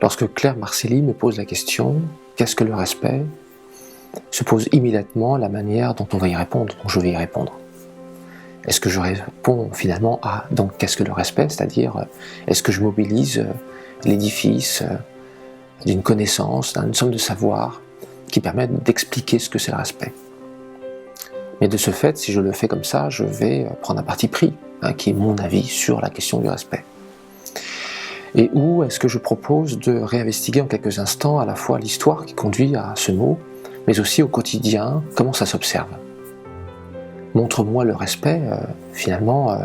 Lorsque Claire Marcelli me pose la question « Qu'est-ce que le respect ?», se pose immédiatement la manière dont on va y répondre, dont je vais y répondre. Est-ce que je réponds finalement à « donc qu'est-ce que le respect ?» c'est-à-dire est-ce que je mobilise l'édifice d'une connaissance, d'une somme de savoir qui permettent d'expliquer ce que c'est le respect. Mais de ce fait, si je le fais comme ça, je vais prendre un parti pris, qui est mon avis sur la question du respect. Et où est-ce que je propose de réinvestiguer en quelques instants à la fois l'histoire qui conduit à ce mot, mais aussi au quotidien, comment ça s'observe. Montre-moi le respect, finalement,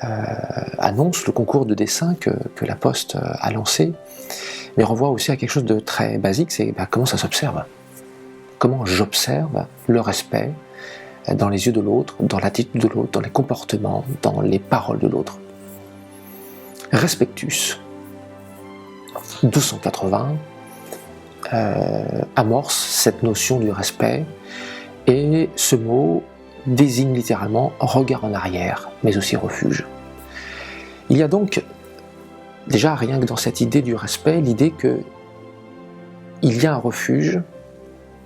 annonce le concours de dessin que la Poste a lancé, mais renvoie aussi à quelque chose de très basique, c'est comment ça s'observe. Comment j'observe le respect dans les yeux de l'autre, dans l'attitude de l'autre, dans les comportements, dans les paroles de l'autre. Respectus, 1280, amorce cette notion du respect, et ce mot désigne littéralement regard en arrière, mais aussi refuge. Il y a donc, déjà rien que dans cette idée du respect, l'idée qu'il y a un refuge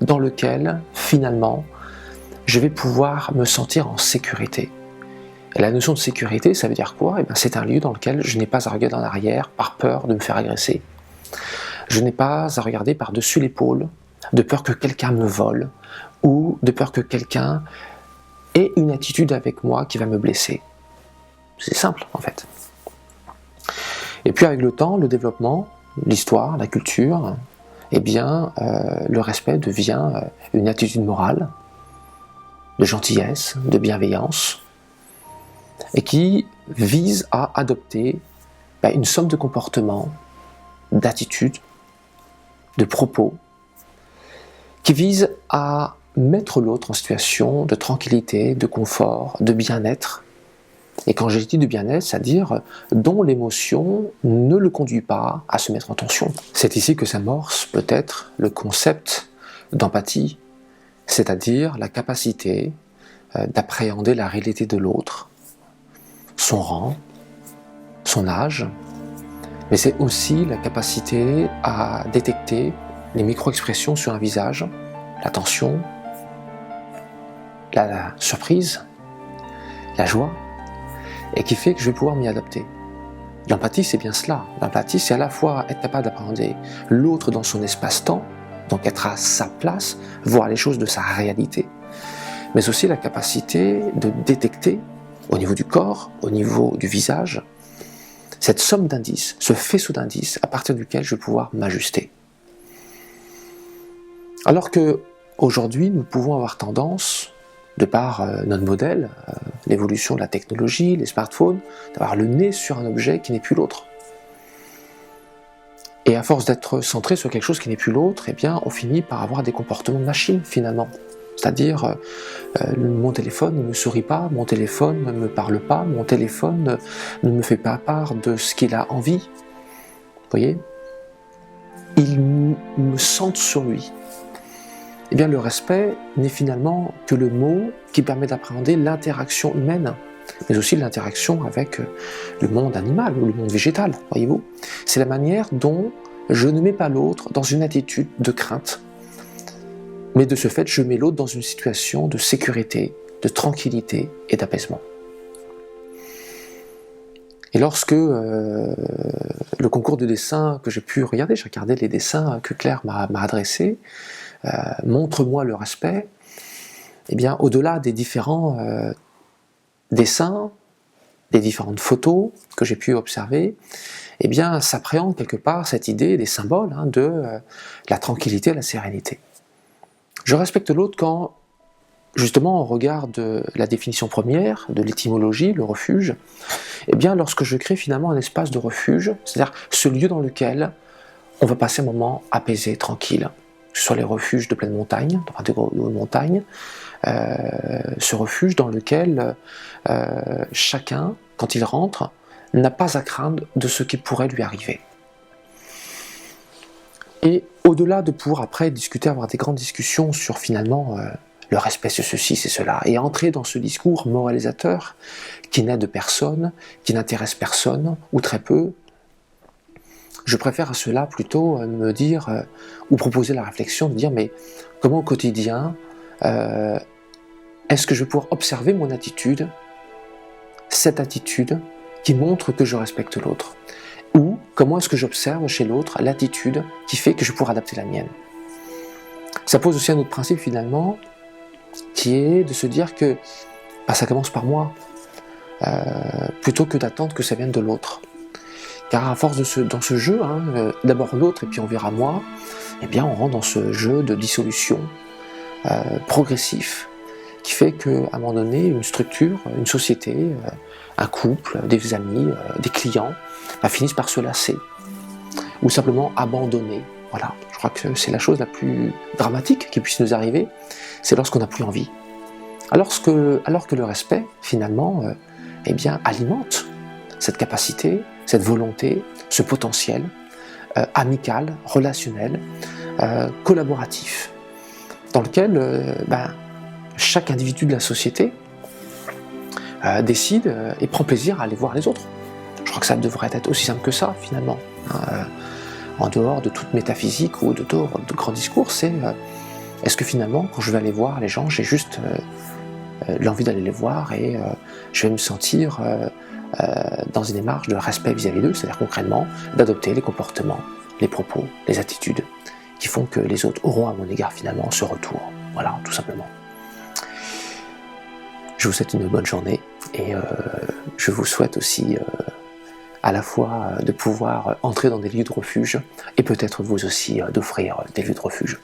dans lequel, finalement, je vais pouvoir me sentir en sécurité. Et la notion de sécurité, ça veut dire quoi ? C'est un lieu dans lequel je n'ai pas à regarder en arrière par peur de me faire agresser. Je n'ai pas à regarder par-dessus l'épaule, de peur que quelqu'un me vole, ou de peur que quelqu'un ait une attitude avec moi qui va me blesser. C'est simple, en fait. Et puis avec le temps, le développement, l'histoire, la culture, le respect devient une attitude morale, de gentillesse, de bienveillance, et qui vise à adopter une somme de comportements, d'attitudes, de propos, qui vise à mettre l'autre en situation de tranquillité, de confort, de bien-être. Et quand je dis de bien-être, c'est-à-dire dont l'émotion ne le conduit pas à se mettre en tension. C'est ici que s'amorce peut-être le concept d'empathie, c'est-à-dire la capacité d'appréhender la réalité de l'autre, son rang, son âge, mais c'est aussi la capacité à détecter les micro-expressions sur un visage, la tension, la surprise, la joie, et qui fait que je vais pouvoir m'y adapter. L'empathie, c'est bien cela. L'empathie, c'est à la fois être capable d'appréhender l'autre dans son espace-temps, donc être à sa place, voir les choses de sa réalité, mais aussi la capacité de détecter, au niveau du corps, au niveau du visage, cette somme d'indices, ce faisceau d'indices à partir duquel je vais pouvoir m'ajuster. Alors que aujourd'hui, nous pouvons avoir tendance, de par notre modèle, l'évolution de la technologie, les smartphones, d'avoir le nez sur un objet qui n'est plus l'autre. Et à force d'être centré sur quelque chose qui n'est plus l'autre, on finit par avoir des comportements de machine finalement. C'est-à-dire, mon téléphone ne me sourit pas, mon téléphone ne me parle pas, mon téléphone ne me fait pas part de ce qu'il a envie. Vous voyez ? Il me centre sur lui. Le respect n'est finalement que le mot qui permet d'appréhender l'interaction humaine, mais aussi l'interaction avec le monde animal ou le monde végétal, voyez-vous. C'est la manière dont je ne mets pas l'autre dans une attitude de crainte, mais de ce fait, je mets l'autre dans une situation de sécurité, de tranquillité et d'apaisement. Et lorsque le concours de dessin que j'ai pu regarder, j'ai regardé les dessins que Claire m'a adressés, montre-moi le respect, au-delà des différents dessins, des différentes photos que j'ai pu observer, s'appréhende quelque part cette idée des symboles de la tranquillité et la sérénité. Je respecte l'autre quand, justement, on regarde la définition première de l'étymologie, le refuge, lorsque je crée finalement un espace de refuge, c'est-à-dire ce lieu dans lequel on va passer un moment apaisé, tranquille, sur les refuges de pleine montagne, de haute montagne, ce refuge dans lequel chacun, quand il rentre, n'a pas à craindre de ce qui pourrait lui arriver. Et au-delà de pouvoir après discuter, avoir des grandes discussions sur finalement le respect c'est ceci, c'est cela, et entrer dans ce discours moralisateur qui n'aide personne, qui n'intéresse personne, ou très peu, je préfère à cela plutôt me dire, ou proposer la réflexion de dire, mais comment au quotidien, est-ce que je vais pouvoir observer mon attitude, cette attitude qui montre que je respecte l'autre? Ou comment est-ce que j'observe chez l'autre l'attitude qui fait que je pourrai adapter la mienne? Ça pose aussi un autre principe finalement, qui est de se dire que ça commence par moi, plutôt que d'attendre que ça vienne de l'autre. Car à force dans ce jeu, d'abord l'autre et puis on verra moi, eh bien on rentre dans ce jeu de dissolution progressif, qui fait qu'à un moment donné, une structure, une société, un couple, des amis, des clients, finissent par se lasser, ou simplement abandonner. Voilà, je crois que c'est la chose la plus dramatique qui puisse nous arriver, c'est lorsqu'on n'a plus envie. Alors que le respect, finalement, alimente cette capacité, cette volonté, ce potentiel amical, relationnel, collaboratif, dans lequel chaque individu de la société décide et prend plaisir à aller voir les autres. Je crois que ça devrait être aussi simple que ça, finalement. En dehors de toute métaphysique ou de grands discours, c'est est-ce que finalement, quand je vais aller voir les gens, j'ai juste l'envie d'aller les voir et je vais me sentir dans une démarche de respect vis-à-vis d'eux, c'est-à-dire concrètement d'adopter les comportements, les propos, les attitudes qui font que les autres auront à mon égard finalement ce retour. Voilà, tout simplement. Je vous souhaite une bonne journée et je vous souhaite aussi à la fois de pouvoir entrer dans des lieux de refuge et peut-être vous aussi d'offrir des lieux de refuge.